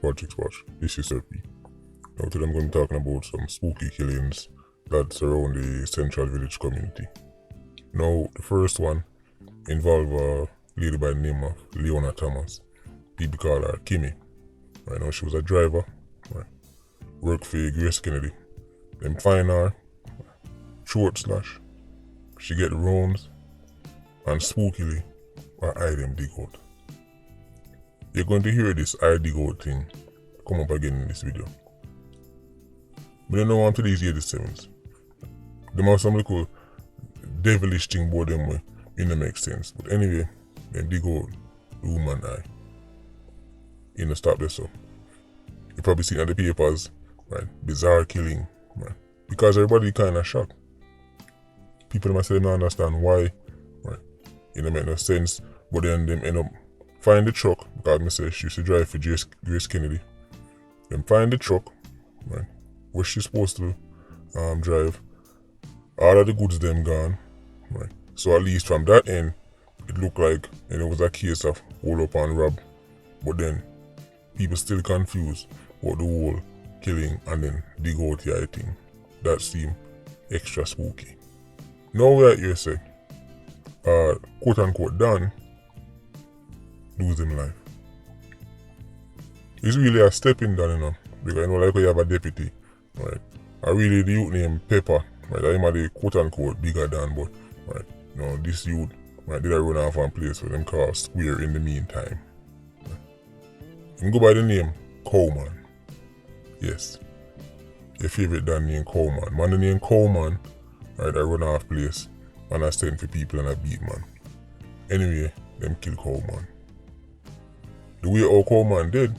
Politricks watch. This is Serpy. Now today I'm going to be talking about some spooky killings that surround the Central Village community. Now the first one involved a lady by the name of Leona Thomas. People call her Kimmy. Right now she was a driver, right, worked for Grace Kennedy. Them find her, throat slash, she get the rounds, and spookily her eye them dig out. You're going to hear this eye dig out thing come up again in this video. But you know on to these 87s. Them have some little devilish thing about them way, it don't make sense. But anyway, them dig out the woman eye. You know, stop this up. You probably seen in the papers, right? Bizarre killing, right? Because everybody kinda shocked. People must say they don't understand why, right? It don't make no sense. But then them end up find the truck, because me say she used to drive for Grace Kennedy. Them find the truck, right? Where she's supposed to drive. All of the goods them gone, right? So at least from that end, it looked like and it was a case of hold up and rob. But then people still confused about the whole killing and then dig out the eye thing. That seemed extra spooky. Now we are here say, quote unquote Don lose him life. It's really a stepping down, you know, because you know like when you have a deputy, right? And really the youth named Pepper, right? I'm the quote unquote bigger than, but right, you know, this youth, right, did I run off one place for them call Square in the meantime. Right? You go by the name COWMAN. Yes. Your favorite Dan named COWMAN. Man the name COWMAN, right, I run off place and I stand for people and I beat man. Anyway, them kill COWMAN. The way how COWMAN did,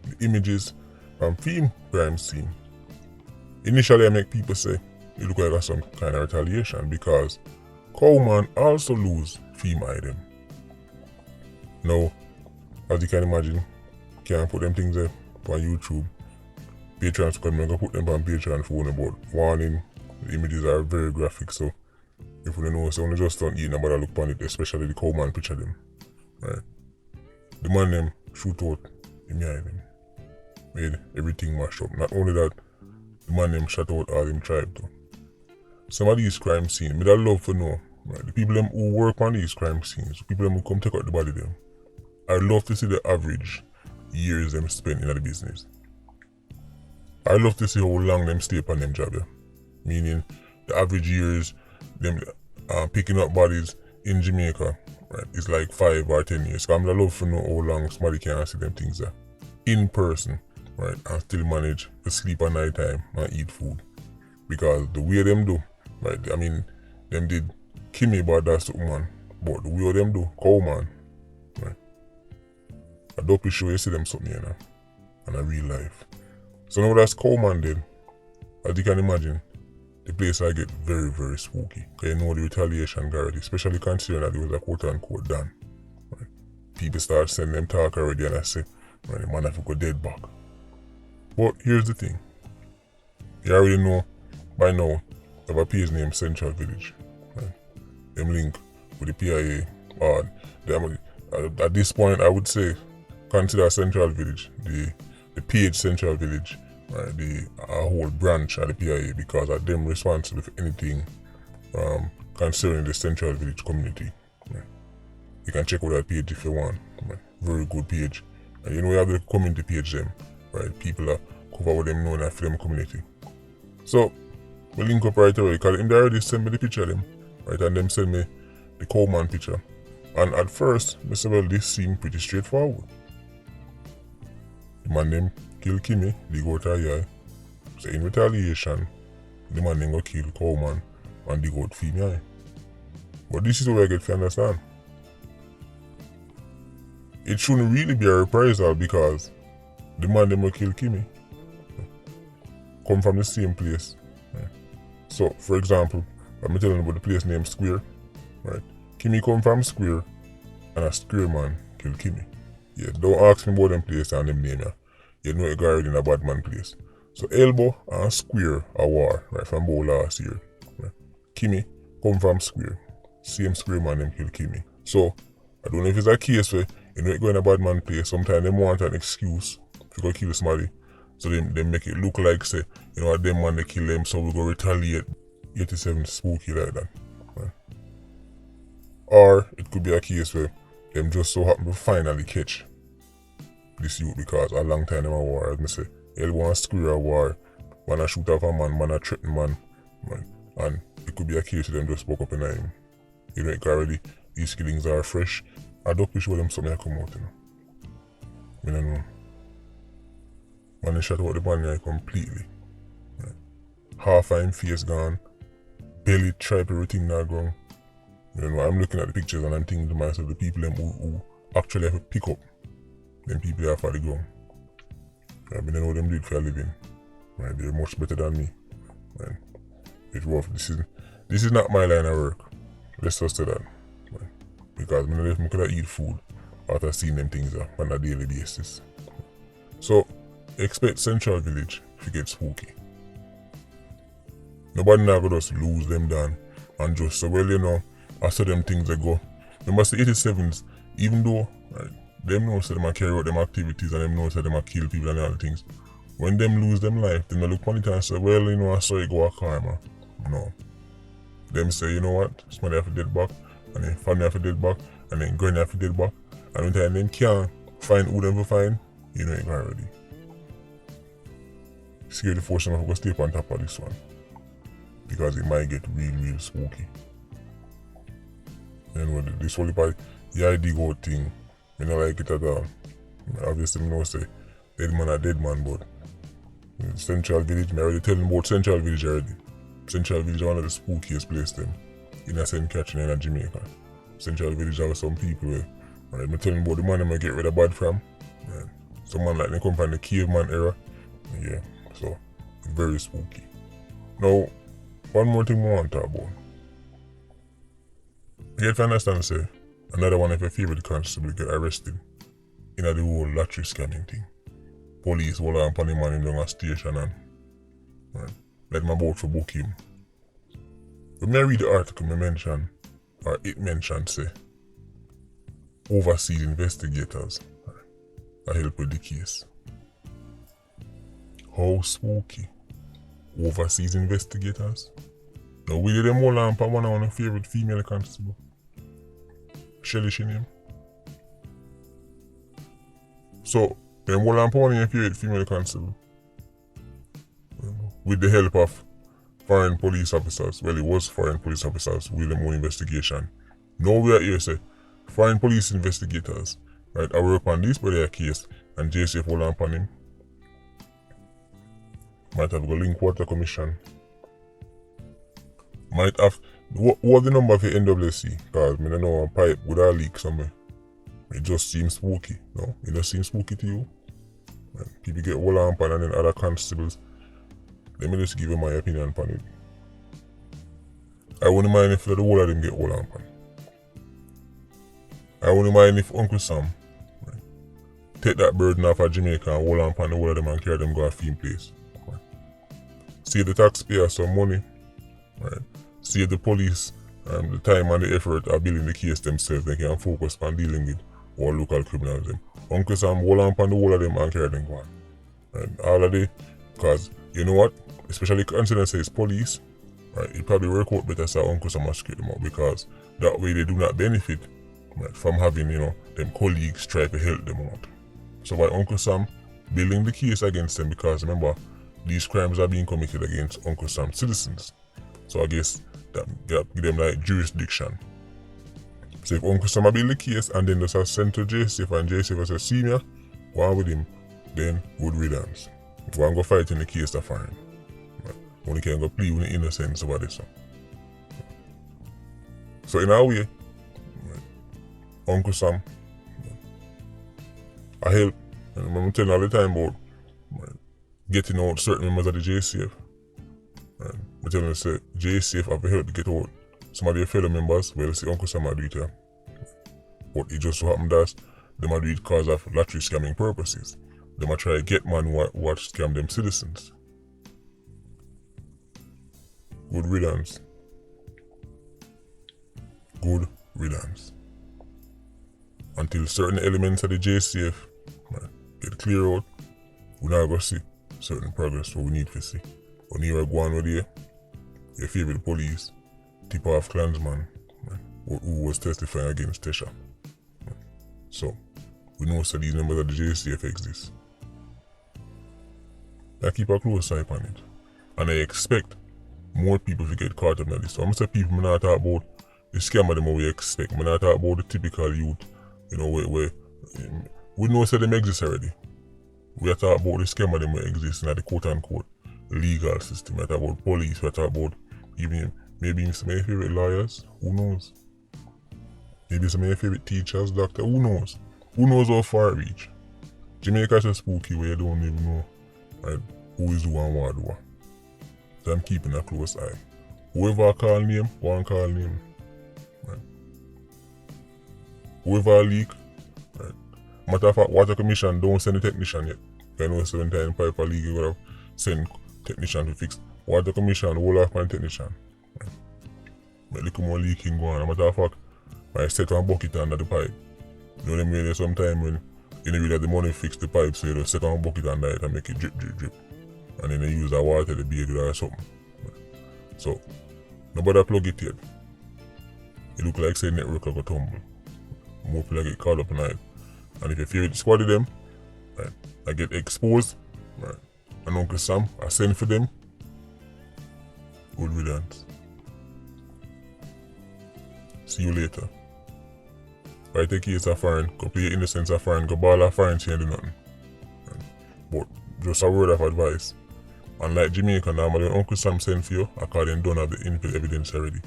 the images from film crime scene. Initially I make people say it look like some kind of retaliation because COWMAN also lose film item. Now, as you can imagine, can't put them things there on YouTube. Patrons come and put them on Patreon phone about warning. The images are very graphic, so if you don't know, so you just don't eat nobody look on it, especially the COWMAN picture them. Right. The man them shoot out in behind him. Made everything mashed up. Not only that, the man them shot out all them tribe too. Some of these crime scenes, me that love to know, right? The people them who work on these crime scenes, the people them who come take out the body them. I'd love to see the average years them spend in the business. I love to see how long them stay upon them job, yeah? Meaning the average years them picking up bodies in Jamaica, right? It's like 5 or 10 years. Cause I love to know how long somebody can see them things there in person, right? And still manage to sleep at night time and eat food. Because the way them do, right? I mean, them did Kimmy, but that's the woman. But the way them do, COWMAN, right? I dope show you see them something, you know, in a real life. So now that's COWMAN did. As you can imagine, the place I get very, very spooky. Because you know the retaliation already, especially considering that it was a quote unquote done. Right? People start sending them talk already and I say, right, the man have to go dead back. But here's the thing. You already know by now of a place named Central Village. Right? Them link with the PIA. At this point I would say consider Central Village, the PH Central Village, right, the whole branch of the PIA, because of them responsible for anything concerning the Central Village community. Right. You can check out that page if you want. Right. Very good page. And you know you have the community page them. Right. People are cover what them know in that film community. So we link up right away because they already send me the picture of them. Right, and them send me the COWMAN picture. And at first, I said, well, this seemed pretty straightforward. The man them kill Kimmy, they go to her eye. So in retaliation, the man then go kill COWMAN and they go to female eye. But this is where I get to understand. It shouldn't really be a reprisal because the man them go kill Kimmy come from the same place. Right? So for example, I'm telling you about the place named Square. Right? Kimmy come from Square and a Square man kill Kimmy. Yeah, don't ask me about them place and them name, yeah. You know it got in a bad man place. So Elbow and Square are war, right, from both last year. Right? Kimmy come from Square. Same Square man them kill Kimmy. So I don't know if it's a case where you know it go in a bad man place. Sometimes them want an excuse if you go kill somebody, so they make it look like say, you know what, them man they kill them, so we go retaliate. 87 spooky like that. Right? Or it could be a case where them just so happen to finally catch this youth because a long time them a war, as me say, they'll want to screw a war, wanna shoot off a man a threaten man, and it could be a case of them just spoke up in him. You know, already these killings are fresh. I don't be sure them something I come out, you know. I don't know. Man, they shot out the man completely. Right? Half of him face gone, belly, tripe, everything now grown. You know, I'm looking at the pictures and I'm thinking to myself, the people them who actually have to pick up them people that are for the ground. I mean, I know them do it for a living. Right? They're much better than me. Right? It's rough. This is not my line of work. Let's just say that. Right? Because I could eat food after seeing them things on a daily basis. So, expect Central Village to get spooky. Nobody now gonna just lose them down and just say, well, you know, I saw them things that go. Remember the 87s, even though right, them know say them carry out them activities and them know say them kill people and all the things. When them lose them life, then they look on it and say, well, you know, I saw it go a karma. No. Them say, you know what, somebody have to dead back, and then family have to dead back, and then granny have to dead back, and when time them can't find who them to find, you know it already. Security force them have to stay on top of this one. Because it might get real spooky. You know, this whole part, the ID go thing, I don't like it at all. Obviously, I know say, dead man a dead man, but Central Village, I already telling about Central Village already. Central Village is one of the spookiest places them in a St. Catherine in Jamaica. Central Village have some people where, right, I'm telling about the man I get rid of bad from. Right. Someone like they come from the caveman era. Yeah, so very spooky. Now, one more thing I want to talk about. You have to understand, say, another one of your favorite constables get arrested in the whole lottery scamming thing. Police hold on upon the man in the station and right, let him about to book him. When I read the article, it mentioned, say, overseas investigators are help with the case. How spooky. Overseas investigators? Now, we did them hold on upon one of our favorite female constable. Shelly, she name. So, them hold on upon one of your favorite female constable. With the help of foreign police officers. Well, it was foreign police officers with them own investigation. Now we are here, say, foreign police investigators. Right, I work on this particular case and JCF hold on upon him. Might have got link water commission. Might have, what the number for NWC? Because I don't know a pipe would have leak somewhere. It just seems spooky, no? It just seems spooky to you? Right. People get hold on upon and then other constables. Let me just give you my opinion upon it. I wouldn't mind if the whole of them get hold on upon. I wouldn't mind if Uncle Sam right, take that burden off of Jamaica and hold on upon the whole of them and carry them go a theme place. Right. Save the taxpayer some money. Right. Save the police the time and the effort of building the case themselves. They can focus on dealing with all local criminals. Them. Uncle Sam hold on upon the whole of them and carry them go on. Right. All of the, because you know what? Especially considering say it's police, right? It probably work out better so Uncle Sam must scrape them out because that way they do not benefit right, from having, you know, them colleagues try to help them out. So by Uncle Sam building the case against them because remember, these crimes are being committed against Uncle Sam's citizens. So I guess that give them like jurisdiction. So if Uncle Sam build the case and then just sent to JCF and JCF as a senior, go on with him, then good riddance. Go and go fight in the case to find him. Only can go plead with the innocence about this one. So in our way, Uncle Sam, I help, and I'm telling all the time about getting out certain members of the JCF. I'm telling you, say, JCF have to help to get out some of their fellow members. Well, see, Uncle Sam do it here. But it just so happened that they might do it because of lottery scamming purposes. They might try to get man who scam them citizens. Good riddance. Good riddance. Until certain elements of the JCF get clear out, we're not going to see certain progress what we need to see. When you are going with your favorite police, tip off Klansman, who was testifying against Tesha. So, we know that these members of the JCF exist. I keep a close eye on it. And I expect more people to get caught up in this. So I'm saying people, I'm not talk about the scam of them we expect. I'm not talk about the typical youth, where we know that them exist already. We are talking about the scam of them we exist in the quote-unquote legal system. We are talking about police, we are talking about maybe some of your favorite lawyers, who knows? Maybe some of your favorite teachers, doctor, who knows? Who knows how far it reach? Jamaica is a spooky where you don't even know, right, who is who and what do. So I'm keeping a close eye. Whoever I call name, one call name. Right. Whoever I leak, right. Matter of fact, Water Commission don't send a technician yet. I know 7 times pipe leak, you gotta send technician to fix. Water Commission, hold off on technician. Right. Make a little more leaking going. Matter of fact, I set one bucket under the pipe. You know them way there's some time when you know that the money fix the pipe, so you just set one bucket under it and make it drip, drip, drip. And then they use the water to bathe it or something. So, nobody plug it yet. It look like say network will go tumble. More people get caught up in it. And if your favorite squad of them, right, I get exposed, right, and Uncle Sam, I send for them, good riddance. See you later. If I take case of foreign, go play innocence of foreign, go ball of foreign, she ain't do nothing. Right. But just a word of advice. Unlike Jamaica, normally when Uncle Sam send for you, I call them done have the input evidence already.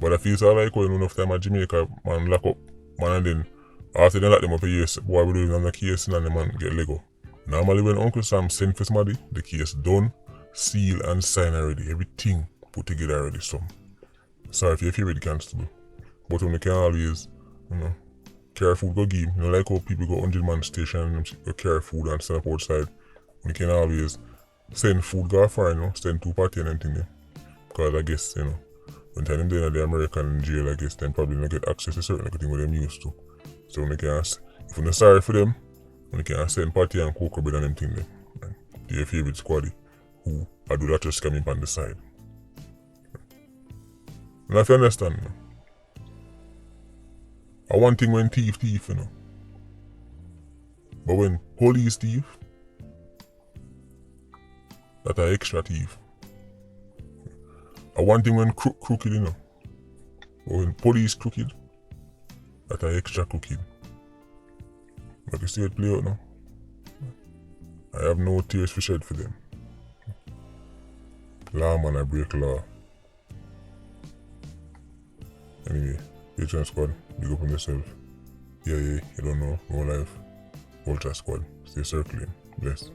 But I feel so like when enough time at Jamaica, man lock up, man, and then after they lock them up a year, boy we doing another case and the man get Lego. Normally when Uncle Sam send for somebody, the case done, seal and sign already, everything put together already. So, sorry if you're favorite constable. But when you can always, carry food go give, like how people go 100-man station and go carry food and stand up outside. You can always send food go foreign, send 2 party and anything there. Because I guess, when time they're in the American jail, I guess them probably not get access to certain things what them used to. So when they can, if you're not sorry for them, when they can send party and cocoa bread and them thing there. Right? To your favorite squaddy, who I do that just coming on the side. And if you understand, I one thing when thief, But when police thief, that are extra thief. I one thing when crooked, But when police crooked, that are extra crooked. Like you see it play out now. I have no tears for shed for them. Lawman, I break law. Anyway, Patreon squad, big up on yourself. Yeah, you don't know, no life. Ultra squad, stay circling. Bless.